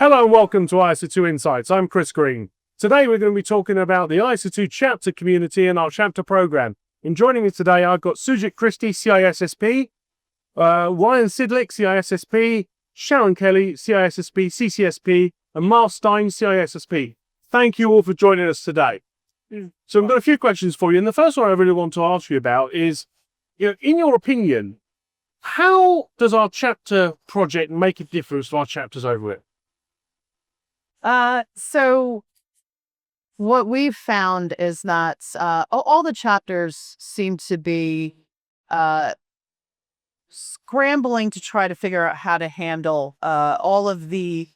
Hello and welcome to ISC2 Insights. I'm Chris Green. Today we're going to be talking about the ISC2 Chapter community and our chapter program. In joining me today, I've got Sujit Christie, CISSP, Ryan Sidlick, CISSP, Sharon Kelly, CISSP, CCSP, and Miles Stein, CISSP. Thank you all for joining us today. So I've got a few questions for you, and the first one I really want to ask you about is, in your opinion, how does our chapter project make a difference to our chapters over it? So what we've found is that all the chapters seem to be scrambling to try to figure out how to handle all of the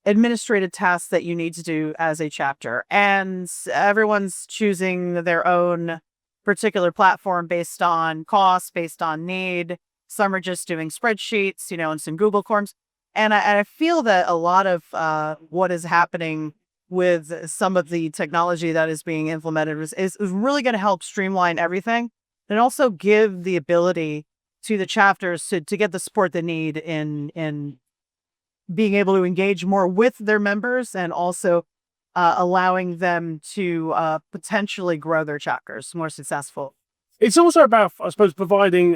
administrative tasks that you need to do as a chapter. And everyone's choosing their own particular platform based on cost, based on need. Some are just doing spreadsheets, and some Google Forms. And I feel that a lot of what is happening with some of the technology that is being implemented is really going to help streamline everything and also give the ability to the chapters to get the support they need in being able to engage more with their members and also allowing them to potentially grow their chapters more successful. It's also about, I suppose, providing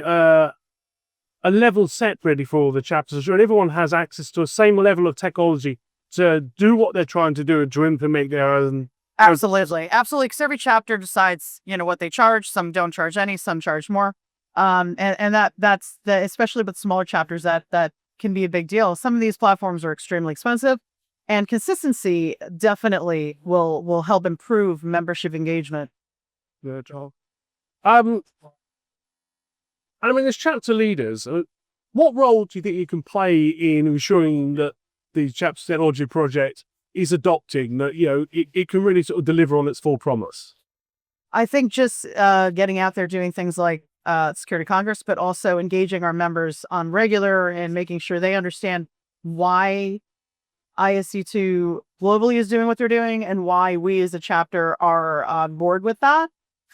a level set ready for all the chapters, so everyone has access to a same level of technology to do what they're trying to do and to implement their own. Absolutely. Because every chapter decides, what they charge. Some don't charge any, some charge more. And that's especially with smaller chapters, that can be a big deal. Some of these platforms are extremely expensive, and consistency definitely will help improve membership engagement. Good job. As chapter leaders, what role do you think you can play in ensuring that the chapter technology project is adopting, that it can really sort of deliver on its full promise? I think just getting out there doing things like Security Congress, but also engaging our members on regular and making sure they understand why ISC2 globally is doing what they're doing and why we as a chapter are on board with that.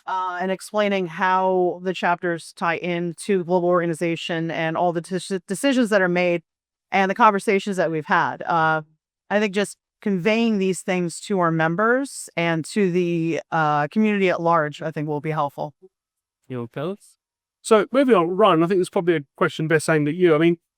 And explaining how the chapters tie into the global organization and all the decisions that are made and the conversations that we've had. I think just conveying these things to our members and to the community at large, I think will be helpful. So moving on, Ryan, I think there's probably a question best aimed at you.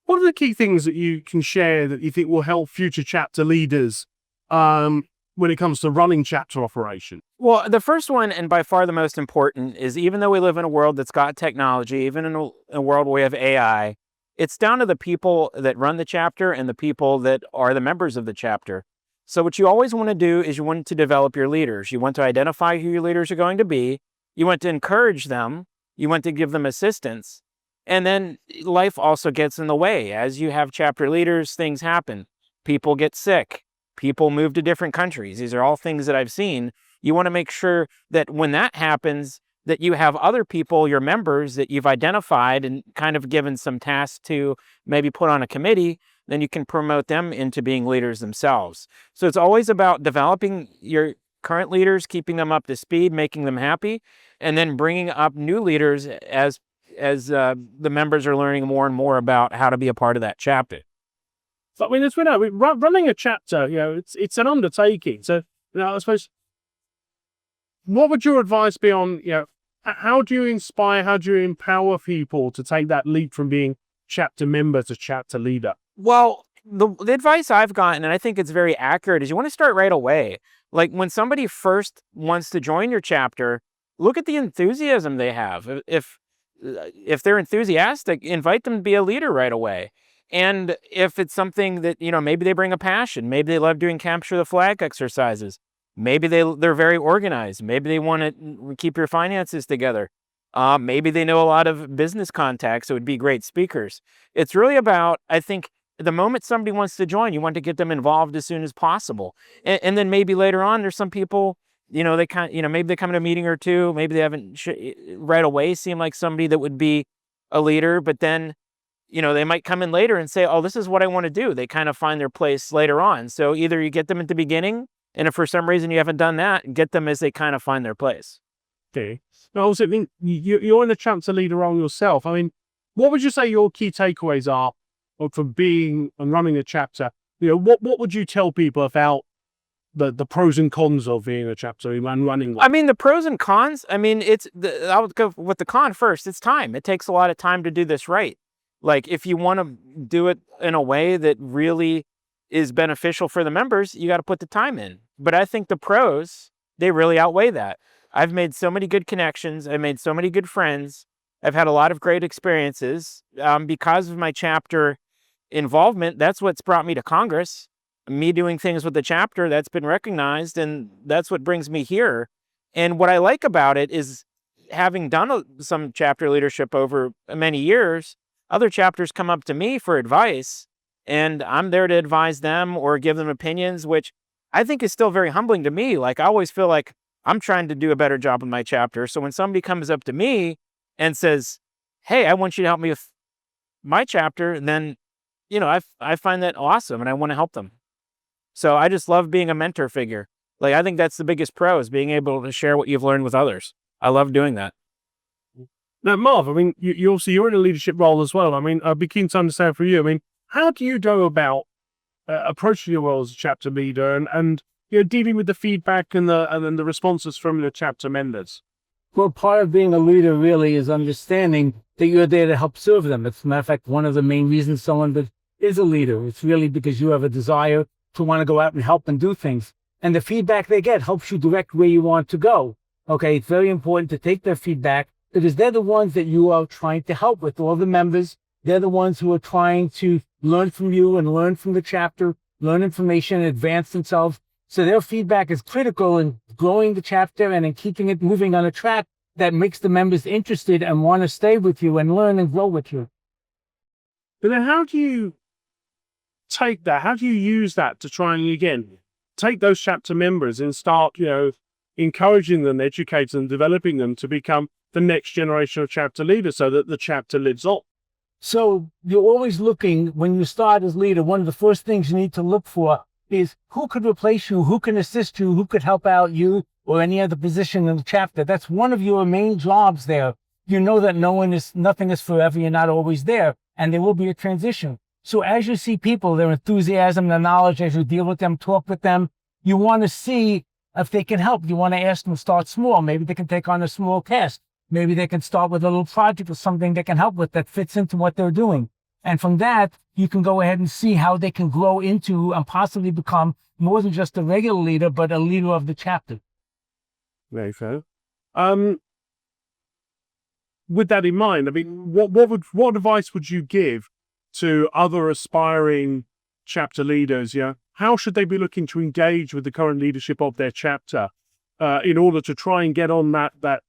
What are the key things that you can share that you think will help future chapter leaders when it comes to running chapter operation? Well, the first one, and by far the most important, is even though we live in a world that's got technology, even in a world where we have AI, it's down to the people that run the chapter and the people that are the members of the chapter. So what you always want to do is you want to develop your leaders. You want to identify who your leaders are going to be. You want to encourage them. You want to give them assistance. And then life also gets in the way. As you have chapter leaders, things happen. People get sick. People move to different countries. These are all things that I've seen. You want to make sure that when that happens, that you have other people, your members, that you've identified and kind of given some tasks to maybe put on a committee, then you can promote them into being leaders themselves. So it's always about developing your current leaders, keeping them up to speed, making them happy, and then bringing up new leaders as the members are learning more and more about how to be a part of that chapter. But as we know, running a chapter, it's an undertaking. So, I suppose, what would your advice be on, how do you inspire, how do you empower people to take that leap from being chapter member to chapter leader? Well, the advice I've gotten, and I think it's very accurate, is you want to start right away. Like when somebody first wants to join your chapter, look at the enthusiasm they have. If they're enthusiastic, invite them to be a leader right away. And if it's something that, maybe they bring a passion, maybe they love doing capture the flag exercises, maybe they're very organized, maybe they want to keep your finances together, maybe they know a lot of business contacts, so it would be great speakers. It's really about, I think, the moment somebody wants to join, you want to get them involved as soon as possible. And then maybe later on, there's some people, maybe they come to a meeting or two, maybe they haven't right away seem like somebody that would be a leader, but then they might come in later and say, oh, this is what I want to do. They kind of find their place later on. So either you get them at the beginning, and if for some reason you haven't done that, get them as they kind of find their place. Okay. Now, also, you're in the chapter leader role yourself. What would you say your key takeaways are from being and running a chapter what would you tell people about the pros and cons of being a chapter and running one? I mean, the pros and cons, I mean, I would go with the con first. It's time. It takes a lot of time to do this right. Like, if you want to do it in a way that really is beneficial for the members, you got to put the time in. But I think the pros, they really outweigh that. I've made so many good connections. I've made so many good friends. I've had a lot of great experiences because of my chapter involvement. That's what's brought me to Congress. Me doing things with the chapter, that's been recognized, and that's what brings me here. And what I like about it is, having done some chapter leadership over many years, other chapters come up to me for advice, and I'm there to advise them or give them opinions, which I think is still very humbling to me. Like, I always feel like I'm trying to do a better job with my chapter. So when somebody comes up to me and says, hey, I want you to help me with my chapter, then, I find that awesome, and I want to help them. So I just love being a mentor figure. Like, I think that's the biggest pro, is being able to share what you've learned with others. I love doing that. Now, Marv, I mean, you obviously, you're in a leadership role as well. I mean, I'd be keen to understand from you. I mean, how do you go about approaching your role as a chapter leader and dealing with the feedback and then the responses from the chapter members? Well, part of being a leader really is understanding that you're there to help serve them. As a matter of fact, one of the main reasons someone is a leader, it's really because you have a desire to want to go out and help and do things. And the feedback they get helps you direct where you want to go. Okay, it's very important to take their feedback, because they're the ones that you are trying to help with, all the members. They're the ones who are trying to learn from you and learn from the chapter, learn information, and advance themselves. So their feedback is critical in growing the chapter and in keeping it moving on a track that makes the members interested and want to stay with you and learn and grow with you. But then how do you take that? How do you use that to try and, again, take those chapter members and start, encouraging them, educating them, developing them to become the next generation of chapter leaders so that the chapter lives on? So you're always looking, when you start as leader, one of the first things you need to look for is who could replace you, who can assist you, who could help out you or any other position in the chapter. That's one of your main jobs there. You know that nothing is forever. You're not always there, and there will be a transition. So as you see people, their enthusiasm, their knowledge, as you deal with them, talk with them, you want to see if they can help. You want to ask them to start small. Maybe they can take on a small task. Maybe they can start with a little project or something they can help with that fits into what they're doing. And from that, you can go ahead and see how they can grow into and possibly become more than just a regular leader, but a leader of the chapter. Very fair. With that in mind, I mean, what advice would you give to other aspiring chapter leaders? How should they be looking to engage with the current leadership of their chapter in order to try and get on that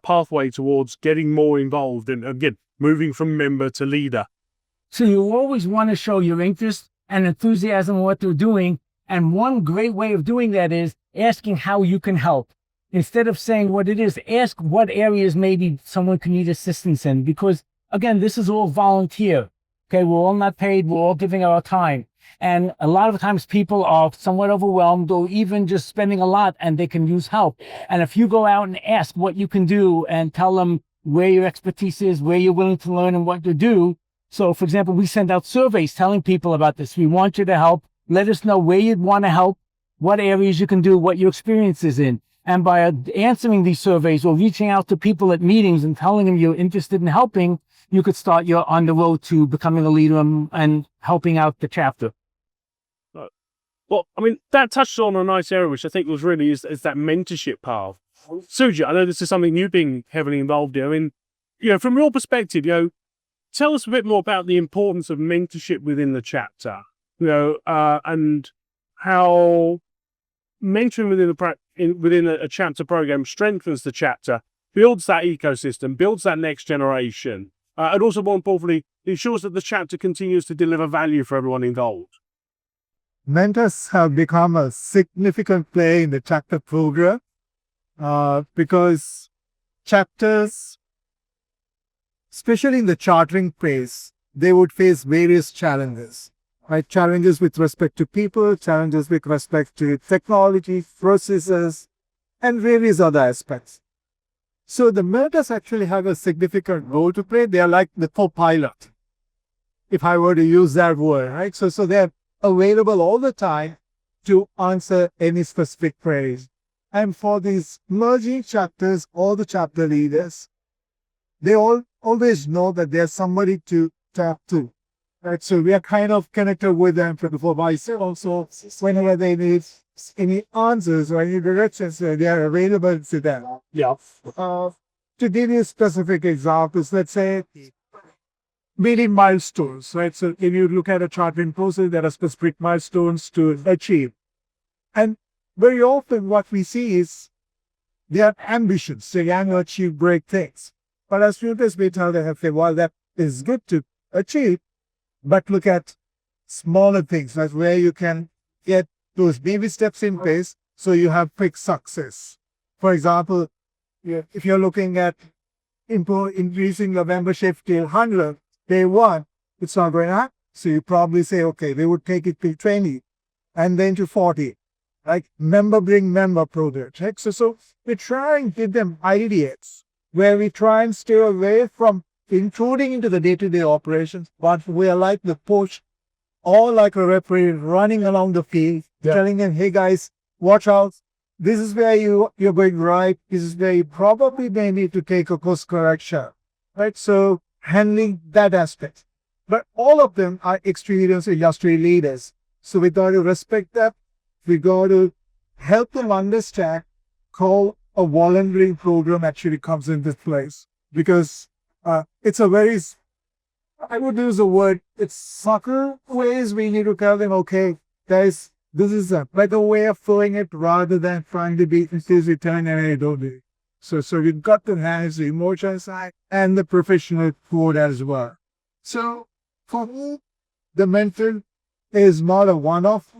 pathway towards getting more involved and, again, moving from member to leader? So you always want to show your interest and enthusiasm in what they're doing. And one great way of doing that is asking how you can help. Instead of saying what it is, ask what areas maybe someone can need assistance in. Because, again, this is all volunteer. Okay, we're all not paid. We're all giving our time. And a lot of times people are somewhat overwhelmed or even just spending a lot and they can use help. And if you go out and ask what you can do and tell them where your expertise is, where you're willing to learn and what to do. So, for example, we send out surveys telling people about this. We want you to help. Let us know where you'd want to help, what areas you can do, what your experience is in. And by answering these surveys or reaching out to people at meetings and telling them you're interested in helping, you could start on the road to becoming a leader and helping out the chapter. Well, I mean, that touched on a nice area, which I think was really is that mentorship path. Sujit, I know this is something you've been heavily involved in. I mean, from your perspective, tell us a bit more about the importance of mentorship within the chapter, and how mentoring within a chapter program strengthens the chapter, builds that ecosystem, builds that next generation, and also, more importantly, ensures that the chapter continues to deliver value for everyone involved. Mentors have become a significant player in the chapter program because chapters, especially in the chartering phase, they would face various challenges, right? Challenges with respect to people, challenges with respect to technology, processes, and various other aspects. So the mentors actually have a significant role to play. They are like the co-pilot. if I were to use that word, right? So they're available all the time to answer any specific queries. And for these merging chapters, all the chapter leaders, they always know that there's somebody to tap to. Right? So we are kind of connected with them 24/7. Also, whenever they need any answers or any directions, they are available to them. Yeah. To give you specific examples, let's say meeting milestones, right? So if you look at a charting process, there are specific milestones to achieve. And very often what we see is they are ambitions. They want to achieve great things. But as students, we tell them, okay, well, that is good to achieve, but look at smaller things, like where you can get those baby steps in place so you have quick success. For example, if you're looking at increasing the membership till 100, day one, it's not going to happen. So you probably say, okay, they would take it to 20 and then to 40. Like member bring member project. Right? So we try and give them ideas where we try and stay away from intruding into the day-to-day operations, but we are like the coach or like a referee running along the field, telling them, hey guys, watch out. This is where you're going right. This is where you probably may need to take a course correction. Right? So handling that aspect. But all of them are experienced industry leaders. So we got to respect them. We got to help them understand how a volunteering program actually comes into place. Because it's a very, I would use the word, it's sucker ways we need to tell them, okay, guys, this is a better way of doing it rather than trying to be return and don't do it. So you've got to manage the emotional side and the professional code as well. So for me, the mentor is not a one-off.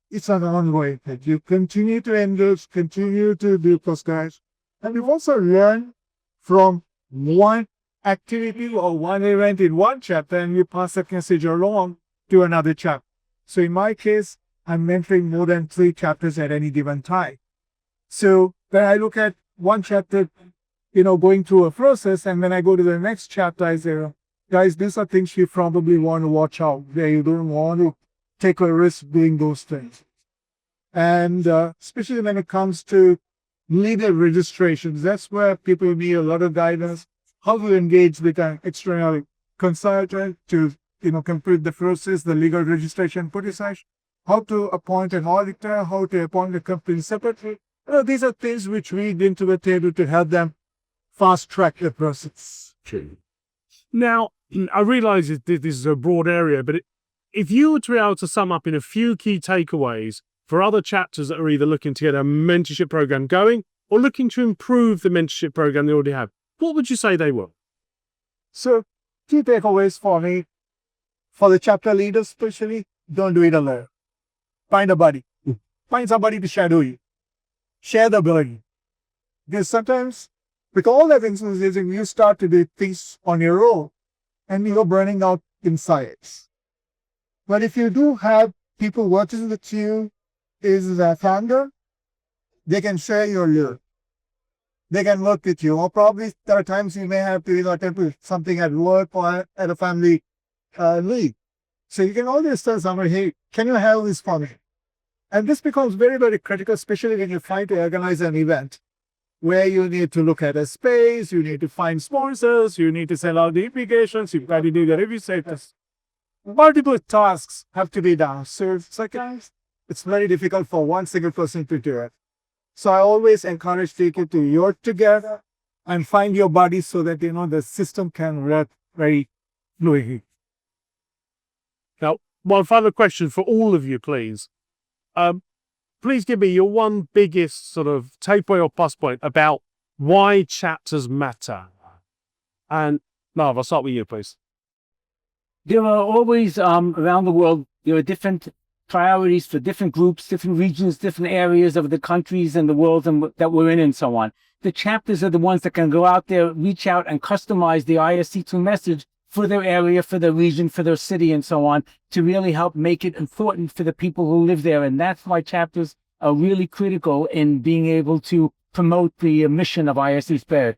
It's an ongoing thing. You continue to engage, continue to do those guys. And you also learn from one activity or one event in one chapter and you pass that message along to another chapter. So in my case, I'm mentoring more than 3 chapters at any given time. So when I look at one chapter, going through a process, and when I go to the next chapter, I say, guys, these are things you probably want to watch out, where you don't want to take a risk doing those things. And especially when it comes to leader registrations, that's where people need a lot of guidance, how to engage with an external consultant to, complete the process, the legal registration process, how to appoint an auditor, how to appoint a company secretary. These are things which we bring to the table to help them fast track the process. Now, I realize that this is a broad area, but if you were to be able to sum up in a few key takeaways for other chapters that are either looking to get a mentorship program going or looking to improve the mentorship program they already have, what would you say they were? So, key takeaways for me, for the chapter leaders especially, don't do it alone. Find a buddy. Find somebody to shadow you. Share the burden. Because sometimes, with all that enthusiasm, you start to do things on your own, and you're burning out inside. But if you do have people working with you, is a founder, they can share your load. They can work with you. Or probably there are times you may have to attempt something at work or at a family league. So you can always tell someone, hey, can you handle this for me? And this becomes very, very critical, especially when you're trying to organize an event where you need to look at a space, you need to find sponsors, you need to send out the applications, you've got to do the review status. Multiple tasks have to be done. So it's very difficult for one single person to do it. So I always encourage people to work together and find your buddies so that, the system can work very fluidly. Now, one final question for all of you, please. Please give me your one biggest sort of takeaway or plus point about why chapters matter. And Nav, I'll start with you, please. There are always around the world, there are different priorities for different groups, different regions, different areas of the countries and the world that we're in and so on. The chapters are the ones that can go out there, reach out and customize the ISC2 message for their area, for their region, for their city and so on, to really help make it important for the people who live there. And that's why chapters are really critical in being able to promote the mission of ISC2.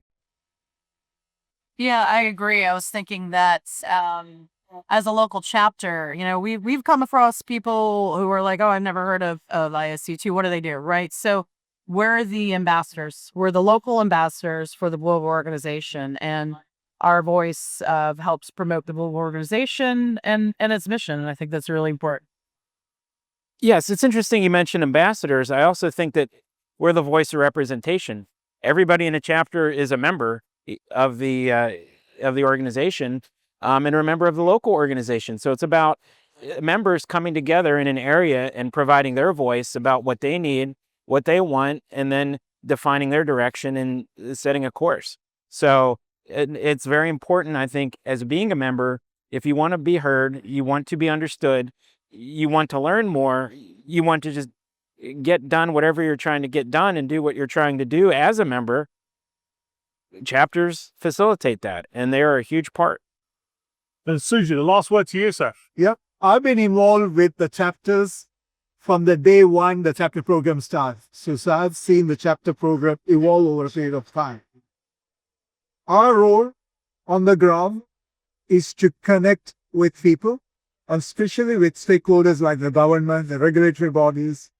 Yeah, I agree. I was thinking that as a local chapter, we've come across people who are like, oh, I've never heard of ISC2. What do they do? Right. So we're the ambassadors. We're the local ambassadors for the global organization, and our voice helps promote the global organization and its mission. And I think that's really important. Yes, it's interesting you mentioned ambassadors. I also think that we're the voice of representation. Everybody in a chapter is a member of the organization, and a member of the local organization. So it's about members coming together in an area and providing their voice about what they need, what they want, and then defining their direction and setting a course. So it's very important, I think, as being a member, if you want to be heard, you want to be understood, you want to learn more, you want to just get done whatever you're trying to get done and do what you're trying to do as a member, chapters facilitate that, and they are a huge part. And Suji, the last word to you, sir. Yeah, I've been involved with the chapters from the day one the chapter program starts. So I've seen the chapter program evolve over a period of time. Our role on the ground is to connect with people, especially with stakeholders like the government, the regulatory bodies,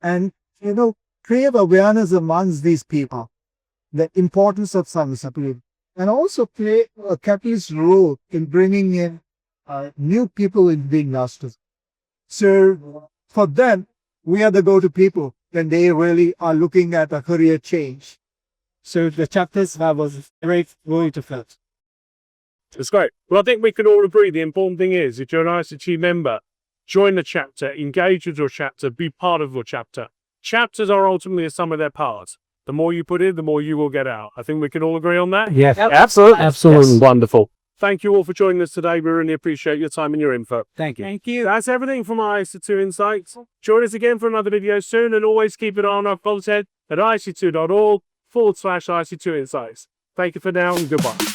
and, create awareness amongst these people, the importance of cybersecurity, and also play a catalyst role in bringing in new people in the industry. So for them, we are the go-to people when they really are looking at a career change. So the chapters have a great role to fill. That's great. Well, I think we can all agree the important thing is, if you're an ISC2 member, join the chapter, engage with your chapter, be part of your chapter. Chapters are ultimately a sum of their parts. The more you put in, the more you will get out. I think we can all agree on that. Yes. Absolutely. Absolutely. Yes. Wonderful. Thank you all for joining us today. We really appreciate your time and your info. Thank you. Thank you. That's everything from ISC2 Insights. Join us again for another video soon, and always keep an eye on our content at isc2.org/ISC2 Insights. Thank you for now, and goodbye.